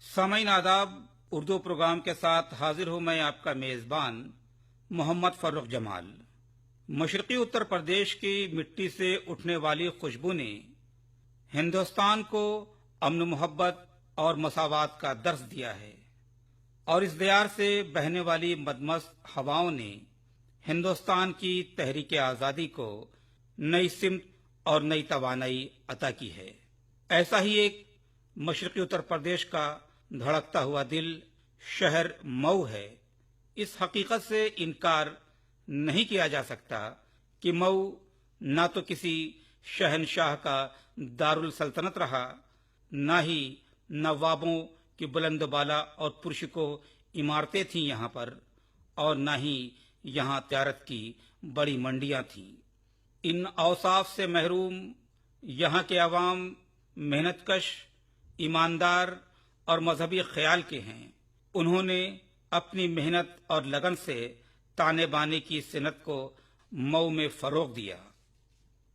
सामाईन आदाब। उर्दू प्रोग्राम के साथ हाजिर हूँ मैं आपका मेज़बान मोहम्मद फ़र्रुख जमाल। मशरक़ी उत्तर प्रदेश की मिट्टी से उठने वाली खुशबू ने हिंदुस्तान को अमन मोहब्बत और मसावात का दर्स दिया है, और इस दयार से बहने वाली मदमस्त हवाओं ने हिंदुस्तान की तहरीक आज़ादी को नई सिमत और नई तवानाई अता की है। ऐसा ही एक मशरक़ी उत्तर प्रदेश का धड़कता हुआ दिल शहर मऊ है। इस हकीकत से इनकार नहीं किया जा सकता कि मऊ ना तो किसी शहनशाह का दारुल सल्तनत रहा, ना ही नवाबों की बुलंद बाला और पुरशको इमारतें थीं यहाँ पर, और ना ही यहाँ तिजारत की बड़ी मंडियाँ थीं। इन औसाफ से महरूम यहाँ के अवाम मेहनतकश, ईमानदार और मजहबी ख्याल के हैं। उन्होंने अपनी मेहनत और लगन से ताने बाने की सनत को मऊ में फरोग दिया।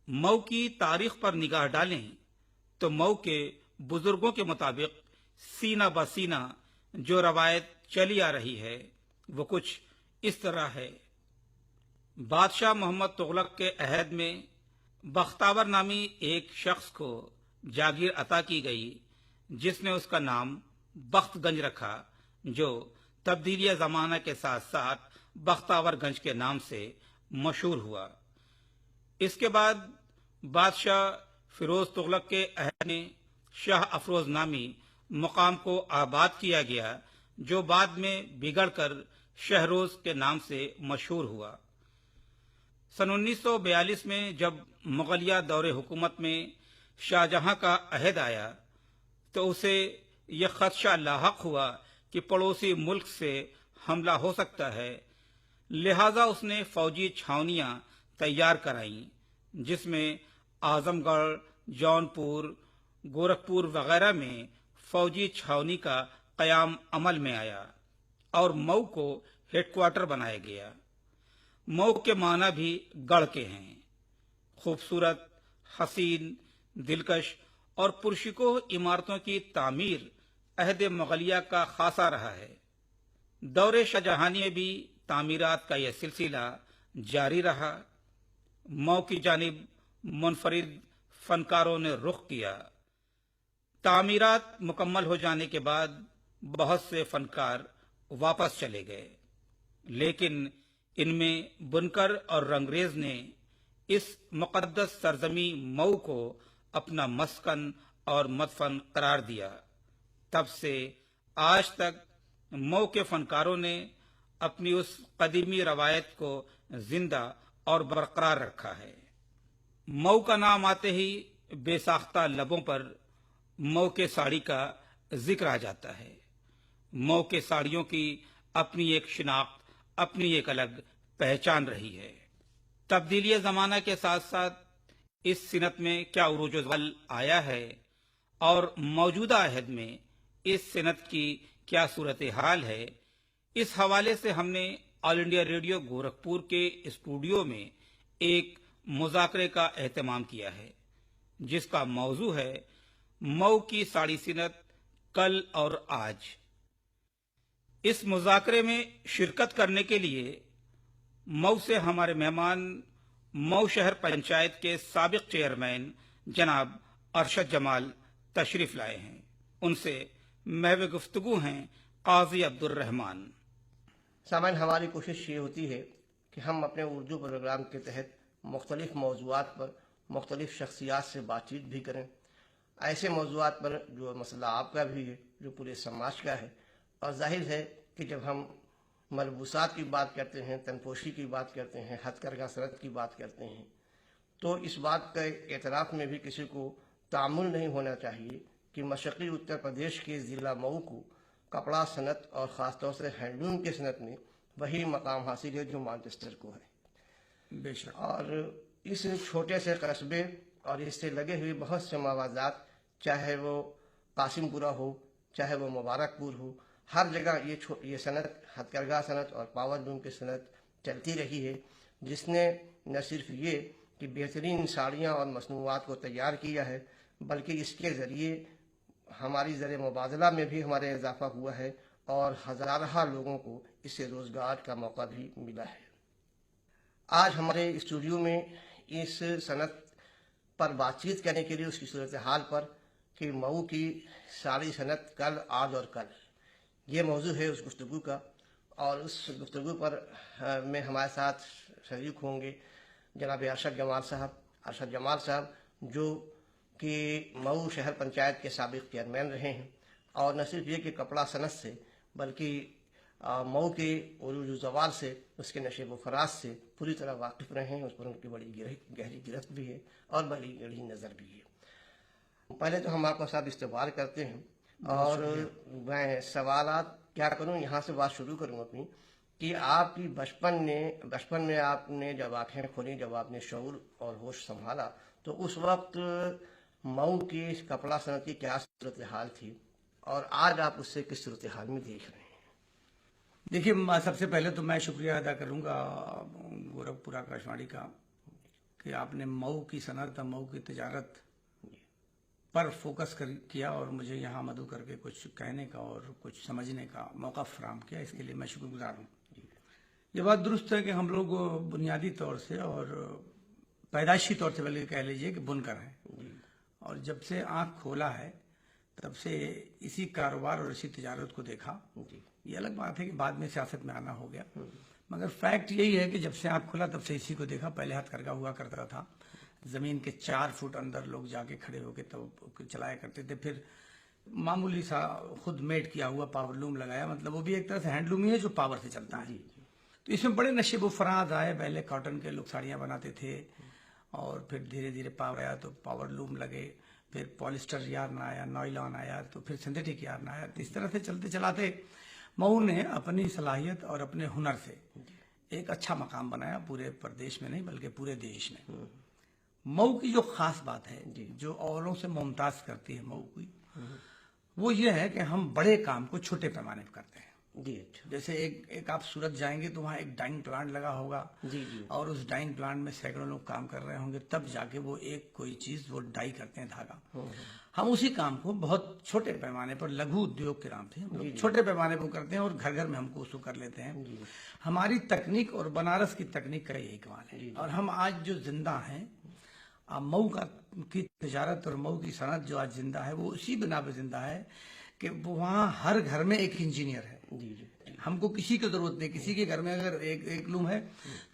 मऊ की तारीख पर निगाह डालें तो मऊ के बुजुर्गों के मुताबिक सीना बसीना जो रवायत चली आ रही है वो कुछ इस तरह है। बादशाह मोहम्मद तुगलक के अहद में बख्तावर नामी एक शख्स को जागीर अता की गई, जिसने उसका नाम बख्तगंज रखा, जो तब्दीली ज़माना के साथ साथ बख्तावरगंज के नाम से मशहूर हुआ। इसके बाद बादशाह फिरोज तुगलक के अहद में शाह अफरोज नामी मुकाम को आबाद किया गया, जो बाद में बिगड़कर शहरोज के नाम से मशहूर हुआ। सन 1942 में जब मुगलिया दौरे हुकूमत में शाहजहां का अहद आया तो उसे यह खदशा लाहक हुआ कि पड़ोसी मुल्क से हमला हो सकता है। लिहाजा उसने फौजी छावनियां तैयार कराईं, जिसमें आजमगढ़, जौनपुर, गोरखपुर वगैरह में फौजी छावनी का कयाम अमल में आया और मऊ को हेडक्वार्टर बनाया गया। मऊ के माना भी गढ़ के हैं। खूबसूरत, हसीन, दिलकश और पुरशिको इमारतों की तामीर अहद मुगलिया का खासा रहा है। दौरे शाहजहानी में भी तामीरात का यह सिलसिला जारी रहा। मऊ की जानिब मुनफरिद फनकारों ने रुख किया। तामीरात मुकम्मल हो जाने के बाद बहुत से फनकार वापस चले गए, लेकिन इनमें बुनकर और रंगरेज ने इस मुकद्दस सरजमी मऊ को अपना मस्कन और मदफन करार दिया। तब से आज तक मऊ के फनकारों ने अपनी उस कदीमी रवायत को जिंदा और बरकरार रखा है। मऊ का नाम आते ही बेसाख्ता लबों पर मऊ के साड़ी का जिक्र आ जाता है। मऊ के साड़ियों की अपनी एक शिनाख्त, अपनी एक अलग पहचान रही है। तब्दीली जमाना के साथ साथ इस सिनत में क्या उरूज वल आया है और मौजूदा अहद में इस सिनत की क्या सूरत हाल है, इस हवाले से हमने ऑल इंडिया रेडियो गोरखपुर के स्टूडियो में एक मुज़ाकरे का एहतमाम किया है, जिसका मौजू है मऊ की साड़ी सिनत कल और आज। इस मुज़ाकरे में शिरकत करने के लिए मऊ से हमारे मेहमान मऊ शहर पंचायत के साबिक चेयरमैन जनाब अरशद जमाल तशरीफ लाए हैं। उनसे महव गुफ्तगू हैं काजी अब्दुल रहमान। सामान्य हमारी कोशिश ये होती है कि हम अपने उर्दू प्रोग्राम के तहत मुख्तलिफ मौज़ूआत पर मुख्तलिफ शख्सियात से बातचीत भी करें, ऐसे मौज़ूआत पर जो मसला आपका भी है, जो पूरे समाज का है। और जाहिर है कि जब हम मलबूसात की बात करते हैं, तनपोशी की बात करते हैं, हथकरघा सनत की बात करते हैं, तो इस बात का एतराफ़ में भी किसी को तामुल नहीं होना चाहिए कि मशरक़ी उत्तर प्रदेश के ज़िला मऊ को कपड़ा सनत और ख़ासतौर से हैंडलूम के सनत में वही मकाम हासिल है जो मानचेस्टर को है। बेशक। और इस छोटे से कस्बे और इससे लगे हुए बहुत से मवाज़ात, चाहे वो कासिमपुरा हो, चाहे वो मुबारकपुर हो, हर जगह ये सनत, हथकरघा सनत और पावर लूम की सनत चलती रही है, जिसने न सिर्फ ये कि बेहतरीन साड़ियाँ और मसनूआत को तैयार किया है, बल्कि इसके ज़रिए हमारी ज़र मुबादला में भी हमारे इजाफा हुआ है और हज़ारा लोगों को इससे रोज़गार का मौका भी मिला है। आज हमारे स्टूडियो में इस सनत पर बातचीत करने के लिए, उसकी सूरत हाल पर कि मऊ की साड़ी सनत कल, आज और कल, ये मौजू है उस गुफ्तगू का। और उस गुफ्तगू पर में हमारे साथ शरीक होंगे जनाब अरशद जमाल साहब जो कि मऊ शहर पंचायत के साबिक चेयरमैन रहे हैं और न सिर्फ ये कि कपड़ा सनत से बल्कि मऊ के उरूज ज़वाल से, उसके नशेब व फराज से पूरी तरह वाकिफ़ रहे हैं। उस पर उनकी बड़ी गहरी गिरफ्त भी है और बड़ी गहरी नज़र भी है। पहले तो हम आपका साथ इस्तकबाल करते हैं और मैं सवालात क्या करूं, यहाँ से बात शुरू करूं अपनी कि आपकी बचपन में आपने जब आंखें खोली, जब आपने शऊर और होश संभाला, तो उस वक्त मऊ की कपड़ा सनत की क्या सूरत हाल थी और आज आप उससे किस सूरत हाल में देख रहे हैं? देखिए, सबसे पहले तो मैं शुक्रिया अदा करूंगा गोरखपुर आकाशवाणी का कि आपने मऊ की सनत, मऊ की तजारत पर फोकस किया और मुझे यहाँ मदऊ करके कुछ कहने का और कुछ समझने का मौका फराहम किया। इसके लिए मैं शुक्रगुजार हूँ। ये बात दुरुस्त है कि हम लोग बुनियादी तौर से और पैदाइशी तौर से बल्कि कह लीजिए कि बुनकर हैं, और जब से आँख खोला है तब से इसी कारोबार और इसी तजारत को देखा। ये अलग बात है कि बाद में सियासत में आना हो गया, मगर फैक्ट यही है कि जब से आँख खोला तब से इसी को देखा। पहले हथकरघा हुआ करता था, जमीन के 4 फुट अंदर लोग जाके खड़े होके तब चलाया करते थे। फिर मामूली सा खुद मेड किया हुआ पावरलूम लगाया, मतलब वो भी एक तरह से हैंडलूम ही है जो पावर से चलता है। तो इसमें बड़े नशे व फराज आए। पहले कॉटन के लोग साड़ियाँ बनाते थे और फिर धीरे धीरे पावर आया तो पावरलूम लगे, फिर पॉलिस्टर यार्न आया, नॉयलॉन आया, तो फिर सिंथेटिक यार्न आया। तो इस तरह से चलते चलाते मऊ ने अपनी सलाहियत और अपने हुनर से एक अच्छा मकाम बनाया, पूरे प्रदेश में नहीं बल्कि पूरे देश में। मऊ की जो खास बात है, जो औरों से मुमताज करती है मऊ की, वो ये है कि हम बड़े काम को छोटे पैमाने पर करते हैं। जैसे एक आप सूरत जाएंगे तो वहाँ एक डाइंग प्लांट लगा होगा और उस डाइंग प्लांट में सैकड़ों लोग काम कर रहे होंगे, तब जाके वो एक कोई चीज वो डाई करते हैं, धागा। हम उसी काम को बहुत छोटे पैमाने पर, लघु उद्योग के नाम से छोटे पैमाने पर करते हैं और घर घर में हमको उसको कर लेते हैं। हमारी तकनीक और बनारस की तकनीक का यही कमाल है। और हम आज जो जिंदा हैं, मऊ की तजारत और मऊ की सनत जो आज जिंदा है, वो उसी बिना पे जिंदा है कि वहाँ हर घर में एक इंजीनियर है। हमको किसी की जरूरत नहीं। किसी के घर में अगर एक लूम है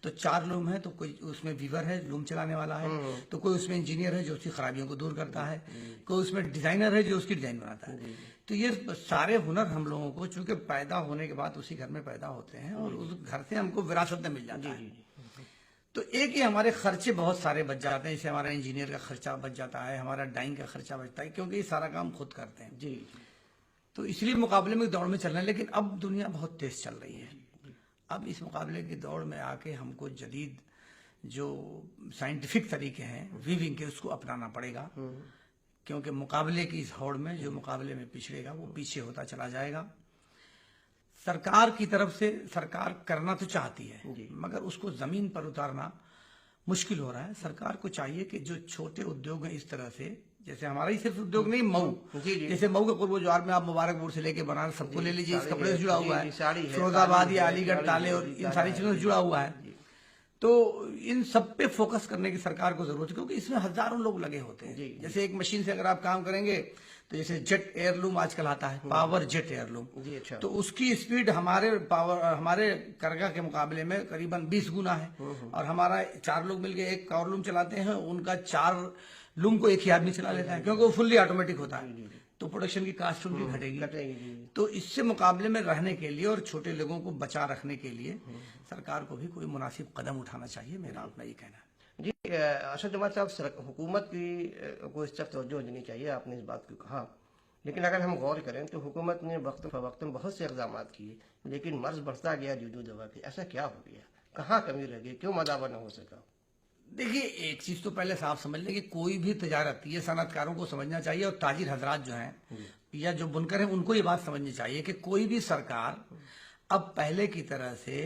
तो 4 लूम है, तो कोई उसमें वीवर है, लूम चलाने वाला है, तो कोई उसमें इंजीनियर है जो उसकी खराबियों को दूर करता है, कोई उसमें डिजाइनर है जो उसकी डिजाइन बनाता है। तो ये सारे हुनर हम लोगों को, चूंकि पैदा होने के बाद उसी घर में पैदा होते हैं और उस घर से हमको विरासत में मिल जाता है। तो एक ही हमारे खर्चे बहुत सारे बच जाते हैं। जैसे हमारा इंजीनियर का खर्चा बच जाता है, हमारा डाइंग का खर्चा बचता है, क्योंकि ये सारा काम खुद करते हैं। तो इसलिए मुकाबले में दौड़ में चल रहे हैं। लेकिन अब दुनिया बहुत तेज चल रही है। अब इस मुकाबले की दौड़ में आके हमको जदीद जो साइंटिफिक तरीके हैं वीविंग के, उसको अपनाना पड़ेगा, क्योंकि मुकाबले की इस होड़ में जो मुकाबले में पिछड़ेगा वो पीछे होता चला जाएगा। सरकार की तरफ से सरकार करना तो चाहती है, मगर उसको जमीन पर उतारना मुश्किल हो रहा है। सरकार को चाहिए कि जो छोटे उद्योग हैं, इस तरह से, जैसे हमारा ही सिर्फ उद्योग नहीं, मऊ, जैसे मऊ के पूर्व ज्वार में आप मुबारकपुर से लेके बनारस सबको ले लीजिए, इस कपड़े से जुड़ा हुआ है, फिरोजाबाद या अलीगढ़, ताले और इन सारी चीजों से जुड़ा हुआ है। तो इन सब पे फोकस करने की सरकार को जरूरत है, क्योंकि इसमें हजारों लोग लगे होते हैं। जैसे एक मशीन से अगर आप काम करेंगे तो जैसे जेट एयरलूम आजकल आता है, पावर जेट एयरलूम, तो उसकी स्पीड हमारे करगा के मुकाबले में करीबन 20 गुना है। और हमारा 4 लोग मिलकर एक पावरलूम चलाते हैं, उनका 4 लूम को एक ही आदमी चला लेता है, क्योंकि वो फुल्ली ऑटोमेटिक होता है। तो प्रोडक्शन की कास्ट उनकी घटेगी। तो इससे मुकाबले में रहने के लिए और छोटे लोगों को बचा रखने के लिए सरकार को भी कोई मुनासिब कदम उठाना चाहिए, मेरा अपना ये कहना है। जी अरशद जमाल साहब, हुकूमत की को इस तरफ तवज्जो देनी चाहिए, आपने इस बात को कहा। लेकिन अगर हम गौर करें तो हुकूमत ने वक्त फवक्तन बहुत से इक़दाम किए, लेकिन मर्ज बढ़ता गया जूदू दवा की। ऐसा क्या हो गया? कहाँ कमी रह गई? क्यों मदावा न हो सका? देखिए, एक चीज तो पहले साफ समझ लें कि कोई भी तजारत, ये सनतकारों को समझना चाहिए और ताजिर हजरात जो हैं या जो बुनकर हैं, उनको ये बात समझनी चाहिए कि कोई भी सरकार अब पहले की तरह से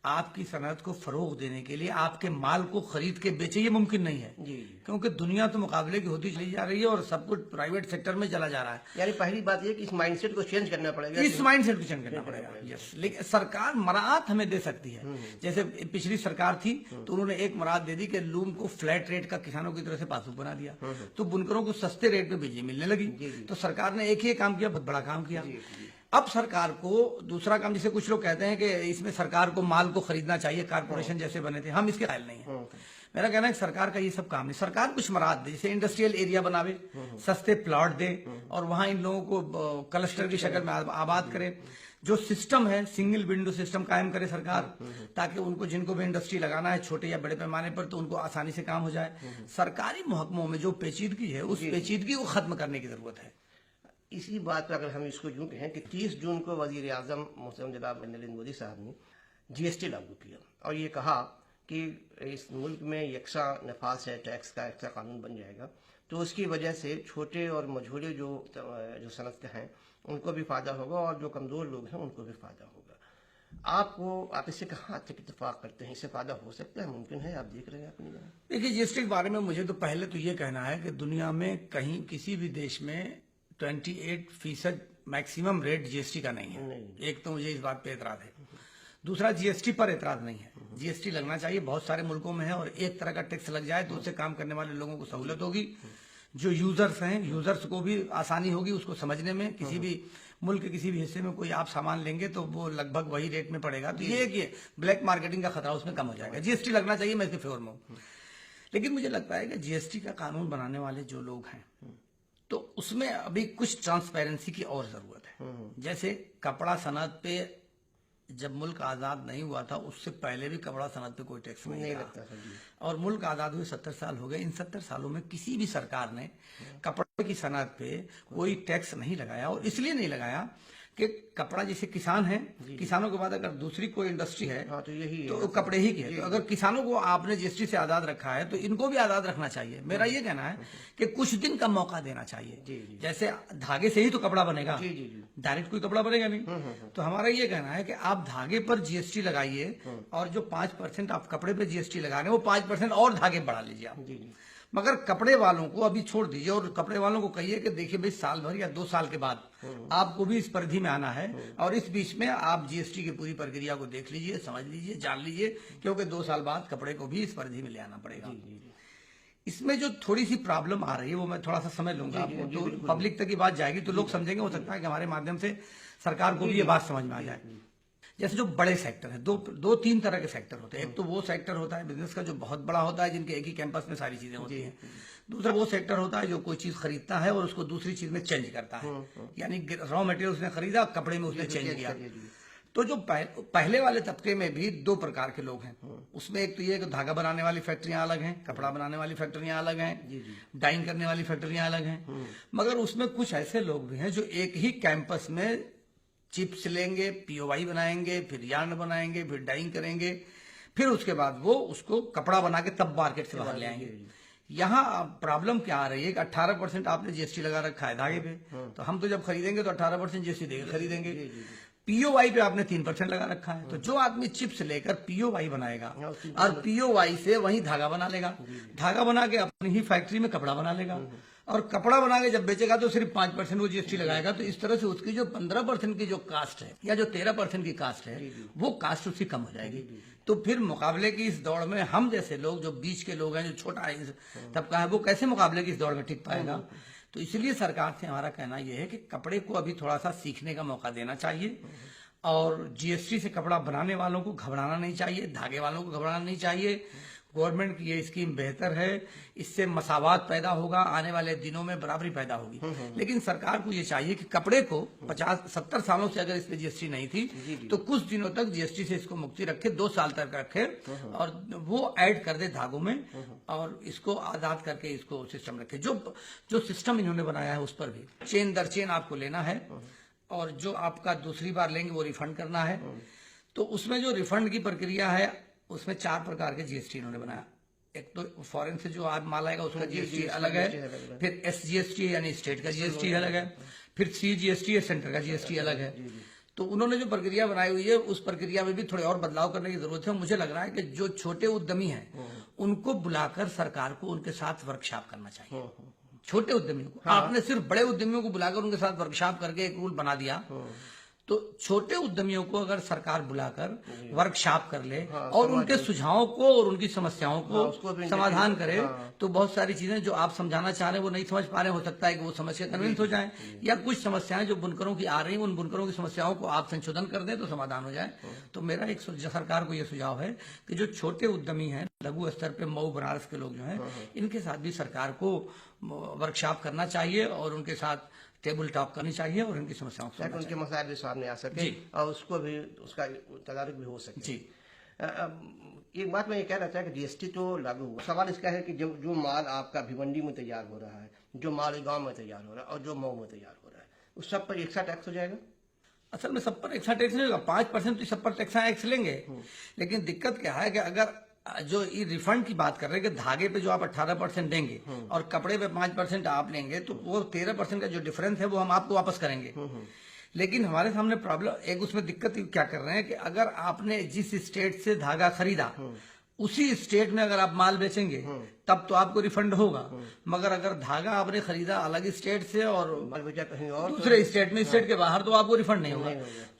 आपकी सनअत को फरोग देने के लिए आपके माल को खरीद के बेचे, ये मुमकिन नहीं है। जी। क्योंकि दुनिया तो मुकाबले की होती चली जा रही है और सब कुछ प्राइवेट सेक्टर में चला जा रहा है। यानी पहली बात ये कि इस माइंडसेट को चेंज करना पड़ेगा। इस माइंडसेट को चेंज करना पड़ेगा। यस, लेकिन सरकार मराहत हमें दे सकती है। जैसे पिछली सरकार थी तो उन्होंने एक मराहत दे दी कि लूम को फ्लैट रेट का किसानों की तरह से पासबुक बना दिया, तो बुनकरों को सस्ते रेट पे बिजली मिलने लगी। तो सरकार ने एक ही काम किया, बहुत बड़ा काम किया। अब सरकार को दूसरा काम, जिसे कुछ लोग कहते हैं कि इसमें सरकार को माल को खरीदना चाहिए, कारपोरेशन जैसे बने थे, हम इसके कायल नहीं है। मेरा कहना है कि सरकार का ये सब काम नहीं, सरकार कुछ मराहत दे, जैसे इंडस्ट्रियल एरिया बनावे, सस्ते प्लॉट दे और वहां इन लोगों को क्लस्टर की शक्ल में आबाद करे। जो सिस्टम है सिंगल विंडो सिस्टम कायम करे सरकार, ताकि उनको जिनको भी इंडस्ट्री लगाना है छोटे या बड़े पैमाने पर तो उनको आसानी से काम हो जाए। सरकारी महकमों में जो पेचीदगी है उस पेचीदगी को खत्म करने की जरूरत है। इसी बात पर अगर हम इसको यूं कहें कि 30 जून को वजीर आजम मोहतरम जनाब नरेंद्र मोदी साहब ने जीएसटी लागू किया और ये कहा कि इस मुल्क में यकसा नफाज है, टैक्स का यकसा कानून बन जाएगा, तो उसकी वजह से छोटे और मझोले जो सनत हैं उनको भी फायदा होगा और जो कमजोर लोग हैं उनको भी फायदा होगा। आप इससे कहाँ तक इत्तेफाक करते हैं? इससे फायदा हो सकता है, मुमकिन है? आप देख रहे हैं अपनी जगह। देखिए, जीएसटी के बारे में मुझे तो पहले तो ये कहना है कि दुनिया में कहीं किसी भी देश में 28% मैक्सिमम रेट जीएसटी का नहीं है। एक तो मुझे इस बात पे एतराज है। दूसरा, जीएसटी पर एतराज नहीं है, जीएसटी लगना चाहिए, बहुत सारे मुल्कों में है और एक तरह का टैक्स लग जाए तो उससे काम करने वाले लोगों को सहूलत होगी, जो यूजर्स हैं यूजर्स को भी आसानी होगी उसको समझने में। किसी भी मुल्क के किसी भी हिस्से में कोई आप सामान लेंगे तो वो लगभग वही रेट में पड़ेगा, तो ये कि ब्लैक मार्केटिंग का खतरा उसमें कम हो जाएगा। जीएसटी लगना चाहिए, मैं इसके फेवर में हूँ। लेकिन मुझे लगता है कि जीएसटी का कानून बनाने वाले जो लोग हैं तो उसमें अभी कुछ ट्रांसपेरेंसी की और जरूरत है। जैसे कपड़ा सनअत पे जब मुल्क आजाद नहीं हुआ था उससे पहले भी कपड़ा सनअत पे कोई टैक्स नहीं लगता था और मुल्क आजाद हुए 70 साल हो गए। इन 70 सालों में किसी भी सरकार ने कपड़े की सनअत पे कोई टैक्स नहीं लगाया और इसलिए नहीं लगाया कि कपड़ा जैसे किसान है, किसानों के बाद अगर दूसरी कोई इंडस्ट्री है तो यही तो कपड़े ही की है। तो अगर किसानों को आपने जीएसटी से आजाद रखा है तो इनको भी आजाद रखना चाहिए। मेरा ये कहना है कि कुछ दिन का मौका देना चाहिए। जैसे धागे से ही तो कपड़ा बनेगा, डायरेक्ट कोई कपड़ा बनेगा नहीं। तो हमारा ये कहना है कि आप धागे पर जीएसटी लगाइए और जो 5% आप कपड़े पे जीएसटी लगा रहे हैं वो 5% और धागे बढ़ा लीजिए आप। मगर कपड़े वालों को अभी छोड़ दीजिए और कपड़े वालों को कहिए कि देखिए भाई साल भर या 2 साल के बाद आपको भी इस परिधि में आना है और इस बीच में आप जीएसटी की पूरी प्रक्रिया को देख लीजिए, समझ लीजिए, जान लीजिए, क्योंकि 2 साल बाद कपड़े को भी इस परिधि में ले आना पड़ेगा। इसमें जो थोड़ी सी प्रॉब्लम आ रही है वो मैं थोड़ा सा समझ लूंगा, तो पब्लिक तक की बात जाएगी तो लोग समझेंगे। हो सकता है कि हमारे माध्यम से सरकार को भी ये बात समझ में आ जाए। जैसे जो बड़े सेक्टर है, दो तीन तरह के सेक्टर होते हैं। एक तो वो सेक्टर होता है बिजनेस का जो बहुत बड़ा होता है, जिनके एक ही कैंपस में सारी चीजें होती हैं। दूसरा वो सेक्टर होता है जो कोई चीज खरीदता है और उसको दूसरी चीज में चेंज करता है, यानी रॉ मटेरियल उसने खरीदा, कपड़े में उसने चेंज किया। तो जो पहले वाले तबके में भी 2 प्रकार के लोग हैं। उसमें एक तो ये कि धागा बनाने वाली फैक्ट्रियां अलग हैं, कपड़ा बनाने वाली फैक्ट्रियां अलग हैं, डाइंग करने वाली फैक्ट्रियां अलग हैं। मगर उसमें कुछ ऐसे लोग भी हैं जो एक ही कैंपस में चिप्स लेंगे, पीओवाई बनाएंगे, फिर यार्न बनाएंगे, फिर डाइंग करेंगे, फिर उसके बाद वो उसको कपड़ा बना के तब मार्केट से बाहर ले आएंगे। यहाँ प्रॉब्लम क्या आ रही है कि 18% आपने जीएसटी लगा रखा है धागे पे, तो हम तो जब खरीदेंगे तो 18% जीएसटी देकर खरीदेंगे। पीओवाई पे आपने 3% लगा रखा है, तो जो आदमी चिप्स लेकर पीओवाई बनाएगा और पीओवाई से वही धागा बना लेगा, धागा बना के अपनी ही फैक्ट्री में कपड़ा बना लेगा और कपड़ा बना के जब बेचेगा तो सिर्फ 5% वो जीएसटी लगाएगा। तो इस तरह से उसकी जो 15% की जो कास्ट है या जो 13% की कास्ट है वो कास्ट उसकी कम हो जाएगी। तो फिर मुकाबले की इस दौड़ में हम जैसे लोग जो बीच के लोग हैं, जो छोटा तबका है, वो कैसे मुकाबले की इस दौड़ में टिक पाएगा? तो इसलिए सरकार से हमारा कहना यह है कि कपड़े को अभी थोड़ा सा सीखने का मौका देना चाहिए और जीएसटी से कपड़ा बनाने वालों को घबराना नहीं चाहिए, धागे वालों को घबराना नहीं चाहिए। गवर्नमेंट की ये स्कीम बेहतर है, इससे मसावात पैदा होगा, आने वाले दिनों में बराबरी पैदा होगी। लेकिन सरकार को ये चाहिए कि कपड़े को 50-70 सालों से अगर इस पे जीएसटी नहीं थी तो कुछ दिनों तक जीएसटी से इसको मुक्ति रखे, 2 साल तक रखे और वो ऐड कर दे धागों में और इसको आजाद करके इसको सिस्टम रखे। जो सिस्टम इन्होंने बनाया है उस पर भी चेन दर चेन आपको लेना है और जो आपका दूसरी बार लेंगे वो रिफंड करना है। तो उसमें जो रिफंड की प्रक्रिया है उसमें 4 प्रकार के जीएसटी इन्होंने बनाया। एक तो फॉरेन से जो आप माल आएगा उसका जीएसटी अलग है, फिर एसजीएसटी यानी स्टेट का जीएसटी अलग है, फिर सीजीएसटी या सेंटर का जीएसटी अलग है। तो उन्होंने जो प्रक्रिया बनाई हुई है उस प्रक्रिया में भी थोड़े और बदलाव करने की जरूरत है। मुझे लग रहा है कि जो छोटे उद्यमी हैं उनको बुलाकर सरकार को उनके साथ वर्कशॉप करना चाहिए। छोटे उद्यमियों को आपने सिर्फ बड़े उद्यमियों को बुलाकर उनके साथ वर्कशॉप करके एक रूल बना दिया, तो छोटे उद्यमियों को अगर सरकार बुलाकर वर्कशॉप कर ले और उनके सुझावों को और उनकी समस्याओं उसको को भी समाधान करे, तो बहुत सारी चीजें जो आप समझाना चाह रहे हैं वो नहीं समझ पा रहे, हो सकता है कि वो समझ के कन्विंस हो जाए, या कुछ समस्याएं जो बुनकरों की आ रही हैं उन बुनकरों की समस्याओं को आप संशोधन कर दें तो समाधान हो जाए। तो मेरा एक सरकार को ये सुझाव है कि जो छोटे उद्यमी हैं, लघु स्तर पे मऊ बनारस के लोग जो हैं, इनके साथ भी सरकार को वर्कशॉप करना चाहिए और उनके साथ टेबल टॉक करनी चाहिए और उनकी समस्याओं को ताकि उनके मसाइल भी सामने आ सके और उसको भी उसका तदारुक भी हो सके। जी। एक बात मैं ये कह रहा था कि जीएसटी तो लागू हुआ, सवाल इसका है कि जो माल आपका भिवंडी में तैयार हो रहा है, जो माल गांव में तैयार हो रहा है और जो मऊ में तैयार हो रहा है, उस सब पर एक सा टैक्स हो जाएगा? असल में सब पर एक सा टैक्स नहीं होगा, 5% तो सब पर टैक्स लेंगे। लेकिन दिक्कत क्या है कि अगर जो ये रिफंड की बात कर रहे हैं कि धागे पे जो आप 18% देंगे और कपड़े पे 5% आप लेंगे, तो वो 13% का जो डिफरेंस है वो हम आपको वापस करेंगे। लेकिन हमारे सामने प्रॉब्लम एक उसमें दिक्कत क्या कर रहे हैं कि अगर आपने जिस स्टेट से धागा खरीदा उसी स्टेट में अगर आप माल बेचेंगे तब तो आपको रिफंड होगा, मगर अगर धागा आपने खरीदा अलग स्टेट से और माल बेचा कहीं और दूसरे स्टेट में, स्टेट के बाहर, तो आपको रिफंड नहीं होगा।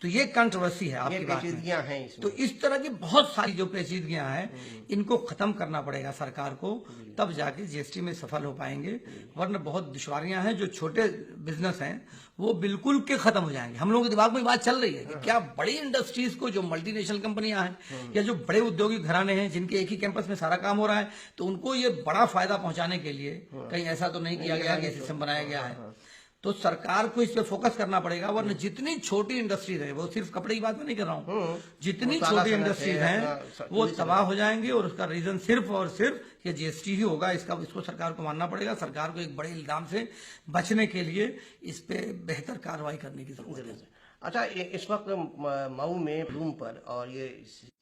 तो ये कंट्रोवर्सी है आपकी बात में। पेचीदगियां हैं इसमें। तो इस तरह की बहुत सारी जो पेचीदगियां हैं इनको खत्म करना पड़ेगा सरकार को, तब जाके जीएसटी में सफल हो पाएंगे, वरना बहुत दुश्वारियां हैं। जो छोटे बिजनेस हैं वो बिल्कुल के खत्म हो जाएंगे। हम लोगों के दिमाग में बात चल रही है कि क्या बड़ी इंडस्ट्रीज को, जो मल्टीनेशनल कंपनियां हैं या जो बड़े औद्योगिक घराने हैं जिनके एक ही कैंपस में सारा काम हो रहा है, तो उनको ये बड़ा फायदा पहुंचाने के लिए कहीं ऐसा तो नहीं किया गया कि सिस्टम बनाया गया है। तो सरकार को इस पे फोकस करना पड़ेगा, वरना जितनी छोटी इंडस्ट्रीज है, वो सिर्फ कपड़े की बात में नहीं कर रहा हूँ, जितनी छोटी इंडस्ट्रीज हैं वो तबाह हो जाएंगी। और उसका रीजन सिर्फ और सिर्फ ये जीएसटी ही होगा। इसको सरकार को मानना पड़ेगा। सरकार को एक बड़े इल्जाम से बचने के लिए इस पे बेहतर कार्रवाई करने की जरूरत है। अच्छा, इस वक्त मऊ में रूम पर और ये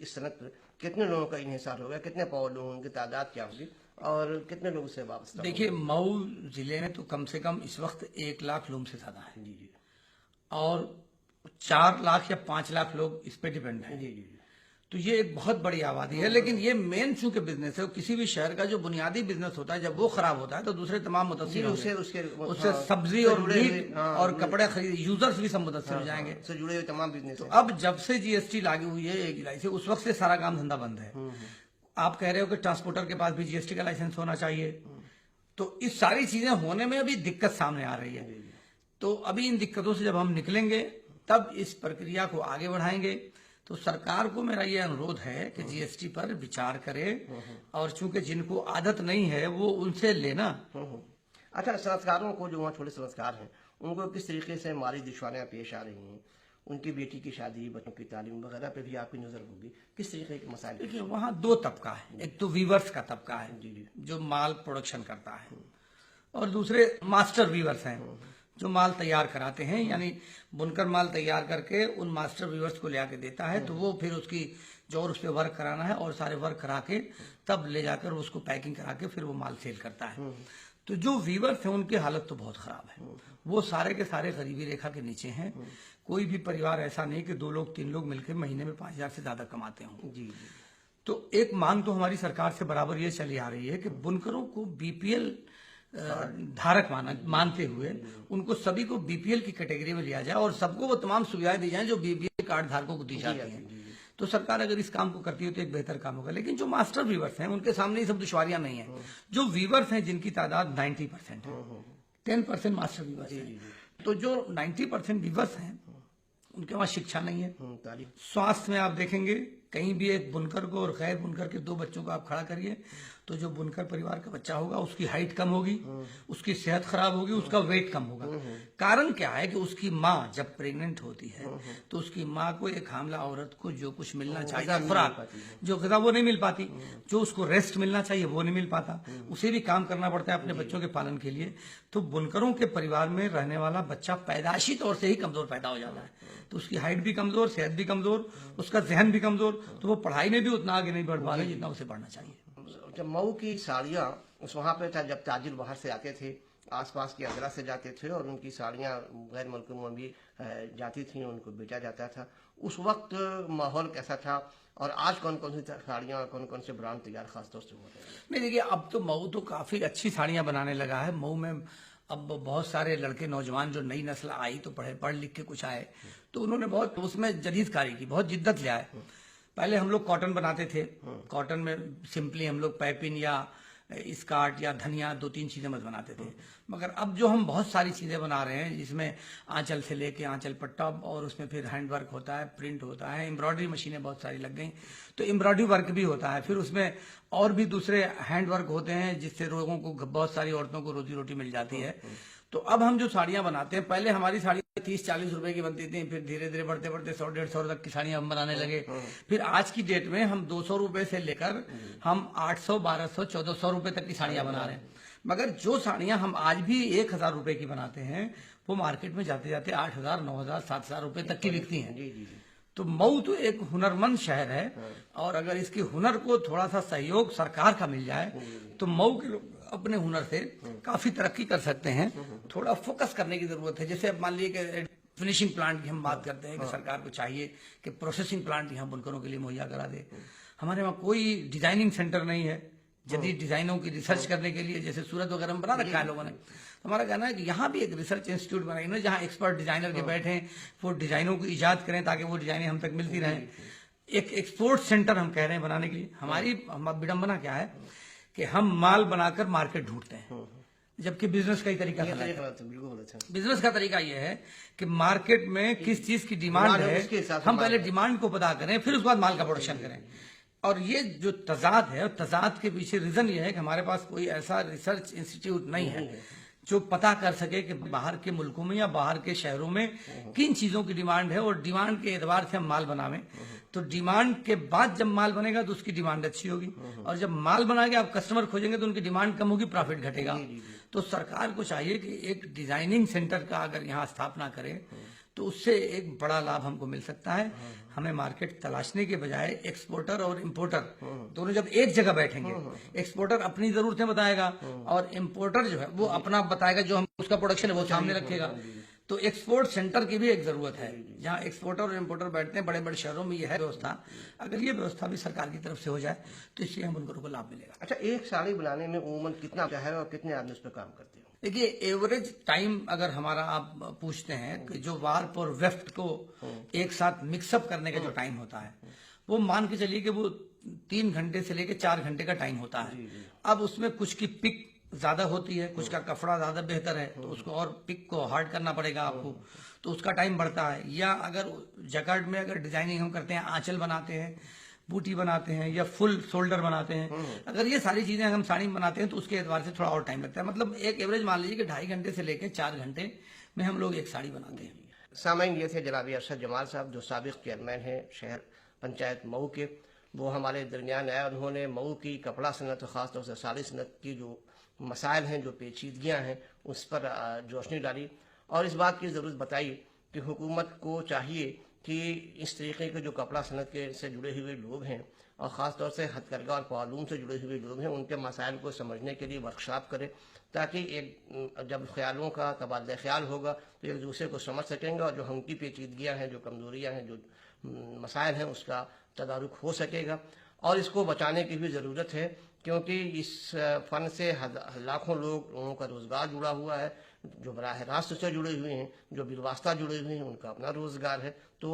इस सनक पर कितने लोगों का इन्हिसार होगा, कितने पावर लोगों की तादाद क्या होगी और कितने लोगों से वाबस्ता? देखिए, मऊ जिले में तो कम से कम इस वक्त 1 लाख लोग से ज्यादा है। जी, और 4 लाख या 5 लाख लोग इस पे डिपेंड हैं। जी। तो ये एक बहुत बड़ी आबादी है। लेकिन ये मेन चूंकि बिजनेस है, किसी भी शहर का जो बुनियादी बिजनेस होता है, जब वो खराब होता है तो दूसरे तमाम मुतासिर होंगे। उससे सब्जी और मीट और कपड़े खरीद यूजर्स भी सब मुतासिर हो जाएंगे। से जुड़े हुए तमाम बिजनेस। तो अब जब से जीएसटी लागू हुई है 1 जुलाई से, उस वक्त से सारा काम धंधा बंद है। आप कह रहे हो कि ट्रांसपोर्टर के पास भी जीएसटी का लाइसेंस होना चाहिए, तो इस सारी चीजें होने में अभी दिक्कत सामने आ रही है। तो अभी इन दिक्कतों से जब हम निकलेंगे तब इस प्रक्रिया को आगे बढ़ाएंगे। तो सरकार को मेरा ये अनुरोध है कि जीएसटी पर विचार करे, और चूंकि जिनको आदत नहीं है वो उनसे लेना। अच्छा, संस्कारों को, जो वहाँ छोटे संस्कार हैं, उनको किस तरीके से माली दुश्वारियां पेश आ रही हैं? उनकी बेटी की शादी, बच्चों की तालीम वगैरह पे भी आपकी नजर होगी, किस तरीके के मसाइल? देखिए, वहाँ 2 तबका है। एक तो वीवर्स का तबका है जो माल प्रोडक्शन करता है, और दूसरे मास्टर वीवर्स हैं जो माल तैयार कराते हैं। यानी बुनकर माल तैयार करके उन मास्टर वीवर्स को ले आके देता है, तो वो फिर उसकी जो और उस पर वर्क कराना है और सारे वर्क करा के तब ले जाकर उसको पैकिंग करा के फिर वो माल सेल करता है। तो जो वीवर्स हैं उनकी हालत तो बहुत खराब है। वो सारे के सारे गरीबी रेखा के नीचे हैं। कोई भी परिवार ऐसा नहीं कि 2 लोग 3 लोग मिलकर महीने में 5,000 से ज्यादा कमाते हों। जी। तो एक मांग तो हमारी सरकार से बराबर ये चली आ रही है कि बुनकरों को बीपीएल धारक मानते हुए उनको सभी को बीपीएल की कैटेगरी में लिया जाए और सबको वो तमाम सुविधाएं दी जाएं जो बीपीएल कार्ड धारकों को दी जाती हैं। तो सरकार अगर इस काम को करती है तो एक बेहतर काम होगा। लेकिन जो मास्टर वीवर्स हैं उनके सामने ये सब दुश्वारियां नहीं है। जो वीवर्स हैं जिनकी तादाद 90% है, 10% मास्टर वीवर्स हैं। तो जो 90% वीवर्स हैं उनके वहां शिक्षा नहीं है। स्वास्थ्य में आप देखेंगे कहीं भी एक बुनकर को और गैर बुनकर के 2 बच्चों को आप खड़ा करिए तो जो बुनकर परिवार का बच्चा होगा उसकी हाइट कम होगी, उसकी सेहत खराब होगी, उसका वेट कम होगा। कारण क्या है कि उसकी माँ जब प्रेग्नेंट होती है तो उसकी माँ को, एक हामला औरत को जो कुछ मिलना चाहिए खुराक, जो ग़िज़ा वो नहीं मिल पाती, जो उसको रेस्ट मिलना चाहिए वो नहीं मिल पाता, उसे भी काम करना पड़ता है अपने बच्चों के पालन के लिए। तो बुनकरों के परिवार में रहने वाला बच्चा पैदाइशी तौर से ही कमजोर पैदा हो जाता है। तो उसकी हाइट भी कमजोर, सेहत भी कमजोर, उसका जहन भी कमजोर, तो वो पढ़ाई में भी उतना आगे नहीं बढ़ पा रहे जितना उसे बढ़ना चाहिए। जब मऊ की साड़ियाँ उस वहाँ पे था, जब ताजिर बाहर से आते थे आसपास के आगरा से जाते थे और उनकी साड़ियाँ गैर मुल्कों में भी जाती थीं, उनको बेचा जाता था। उस वक्त माहौल कैसा था और आज कौन कौन सी साड़ियाँ और कौन कौन से ब्रांड तैयार खासतौर से हो रहे हैं? नहीं देखिए, अब तो मऊ तो काफी अच्छी साड़ियां बनाने लगा है। मऊ में अब बहुत सारे लड़के नौजवान जो नई नस्ल आई तो पढ़ लिख के कुछ आए, तो उन्होंने बहुत उसमें जदीदकारी की, बहुत जिद्दत ले आए। पहले हम लोग कॉटन बनाते थे, कॉटन में सिंपली हम लोग पैपिन या स्कार्ट या धनिया 2-3 चीजें मत बनाते थे। मगर अब जो हम बहुत सारी चीजें बना रहे हैं, जिसमें आंचल से लेके आंचल पट्टा, और उसमें फिर हैंडवर्क होता है, प्रिंट होता है, एम्ब्रॉयडरी मशीनें बहुत सारी लग गई, तो एम्ब्रॉयडरी वर्क भी होता है। फिर उसमें और भी दूसरे हैंडवर्क होते हैं, जिससे लोगों को, बहुत सारी औरतों को रोजी रोटी मिल जाती है। तो अब हम जो साड़ियां बनाते हैं, पहले हमारी साड़ी 30-40 रुपए की बनती थी, फिर धीरे धीरे बढ़ते बढ़ते 100-150 तक की साड़ियां हम बनाने लगे। फिर आज की डेट में हम 200 रुपए से लेकर हम 800, 1200, 1400 रुपए तक की साड़ियां बना रहे हैं। मगर जो साड़ियां हम आज भी 1000 रुपए की बनाते हैं, वो मार्केट में जाते जाते 8000, 9000, 7000 रुपए तक की बिकती हैं। जी जी जी। तो मऊ तो एक हुनरमंद शहर है, और अगर इसके हुनर को थोड़ा सा सहयोग सरकार का मिल जाए तो मऊ के लोग अपने हुनर से काफी तरक्की कर सकते हैं। थोड़ा फोकस करने की जरूरत है। जैसे अब मान लीजिए कि फिनिशिंग प्लांट की हम बात करते हैं कि सरकार को चाहिए कि प्रोसेसिंग प्लांट यहाँ बुनकरों के लिए मुहैया करा दे। हमारे वहाँ कोई डिजाइनिंग सेंटर नहीं है जदीद डिजाइनों की रिसर्च करने के लिए, जैसे सूरत वगैरह में बना रखा है लोगों ने। हमारा कहना है कि यहाँ भी एक रिसर्च इंस्टीट्यूट बनाई ना, जहाँ एक्सपर्ट डिजाइनर के बैठे, वो डिजाइनों को ईजाद करें ताकि वो डिजाइनें हम तक मिलती रहें। एक एक्सपोर्ट सेंटर हम कह रहे हैं बनाने के लिए। हमारी विडंबना क्या है कि हम माल बनाकर मार्केट ढूंढते हैं, जबकि बिजनेस का ही तरीका गलत है। बिल्कुल अच्छा। बिजनेस का तरीका यह है कि मार्केट में किस चीज की डिमांड है, हम पहले डिमांड को पता करें, फिर उसके बाद माल का प्रोडक्शन करें। और ये जो तजाद है, तजाद के पीछे रीजन ये है कि हमारे पास कोई ऐसा रिसर्च इंस्टीट्यूट नहीं है जो पता कर सके कि बाहर के मुल्कों में या बाहर के शहरों में किन चीजों की डिमांड है, और डिमांड के एतबार से हम माल बनावें। तो डिमांड के बाद जब माल बनेगा तो उसकी डिमांड अच्छी होगी, और जब माल बना के आप कस्टमर खोजेंगे तो उनकी डिमांड कम होगी, प्रॉफिट घटेगा। तो सरकार को चाहिए कि एक डिजाइनिंग सेंटर का अगर यहाँ स्थापना करे तो उससे एक बड़ा लाभ हमको मिल सकता है। हमें मार्केट तलाशने के बजाय एक्सपोर्टर और इंपोर्टर दोनों जब एक जगह बैठेंगे, एक्सपोर्टर अपनी जरूरतें बताएगा और इंपोर्टर जो है वो अपना बताएगा, जो हम उसका प्रोडक्शन है वो सामने रखेगा। तो एक्सपोर्ट सेंटर की भी एक जरूरत है, जहाँ एक्सपोर्टर और इंपोर्टर बैठते हैं। बड़े बड़े शहरों में यह है व्यवस्था। अगर ये व्यवस्था भी सरकार की तरफ से हो जाए तो इससे हम उनको लाभ मिलेगा। अच्छा, एक साड़ी बनाने में उमूमन कितना है और कितने आदमी उस पर काम करते हैं? देखिए, एवरेज टाइम अगर हमारा आप पूछते हैं कि जो वार्प और वेफ्ट को एक साथ मिक्सअप करने का जो टाइम होता है, वो मान के चलिए कि वो 3 घंटे से लेकर 4 घंटे का टाइम होता है। अब उसमें कुछ की पिक ज्यादा होती है, कुछ का कपड़ा ज्यादा बेहतर है, तो उसको और पिक को हार्ड करना पड़ेगा आपको, तो उसका टाइम बढ़ता है। या अगर जैकार्ड में अगर डिजाइनिंग हम करते हैं, आंचल बनाते हैं, बूटी बनाते हैं, या फुल शोल्डर बनाते हैं, अगर ये सारी चीजें हम साड़ी में बनाते हैं तो उसके एतबार से थोड़ा और टाइम लगता है। मतलब एक एवरेज मान लीजिए कि 2.5 घंटे से लेकर 4 घंटे में हम लोग एक साड़ी बनाते हैं। सामाइन ये थे जनाब अरशद जमाल साहब, जो साबिक चेयरमैन हैं शहर पंचायत मऊ के। वो हमारे दरमियान आए। उन्होंने मऊ की कपड़ा सनत और ख़ासतौर से साड़ी सनत की जो मसाइल हैं, जो पेचीदगियाँ हैं, उस पर रोशनी डाली और इस बात की ज़रूरत बताई कि हुकूमत को चाहिए कि इस तरीके के जो कपड़ा सनत के से जुड़े हुए लोग हैं और ख़ास तौर से हथकरघा और पालूम से जुड़े हुए लोग हैं, उनके मसाइल को समझने के लिए वर्कशॉप करे, ताकि एक जब ख्यालों का तबादला ख्याल होगा तो एक दूसरे को समझ सकेंगे और जो उनकी पेचीदगियाँ हैं, जो कमज़ोरियाँ हैं, जो मसाइल हैं, उसका तदारुक हो सकेगा। और इसको बचाने की भी ज़रूरत है, क्योंकि इस फ़न से लाखों लोगों का रोज़गार जुड़ा हुआ है। जो बराह रास्त से जुड़े हुए हैं, जो बिलवास्ता जुड़े हुए हैं, उनका अपना रोज़गार है। तो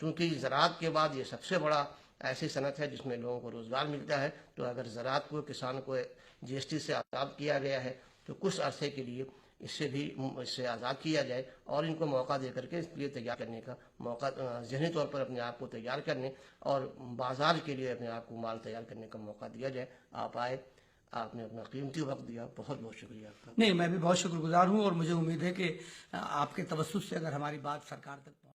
चूँकि ज़राअत के बाद ये सबसे बड़ा ऐसी सनत है जिसमें लोगों को रोज़गार मिलता है, तो अगर ज़राअत को, किसान को GST से आज़ाद किया गया है तो कुछ अरसे के लिए इससे आज़ाद किया जाए और इनको मौका दे करके इसके लिए तैयार करने का मौका, ज़हनी तौर पर अपने आप को तैयार करने और बाज़ार के लिए अपने आप को माल तैयार करने का मौका दिया जाए। आप आए, आपने अपना कीमती वक्त दिया, बहुत बहुत शुक्रिया आपका। नहीं, मैं भी बहुत शुक्रगुजार हूँ और मुझे उम्मीद है कि आपके तवज्जुह से अगर हमारी बात सरकार तक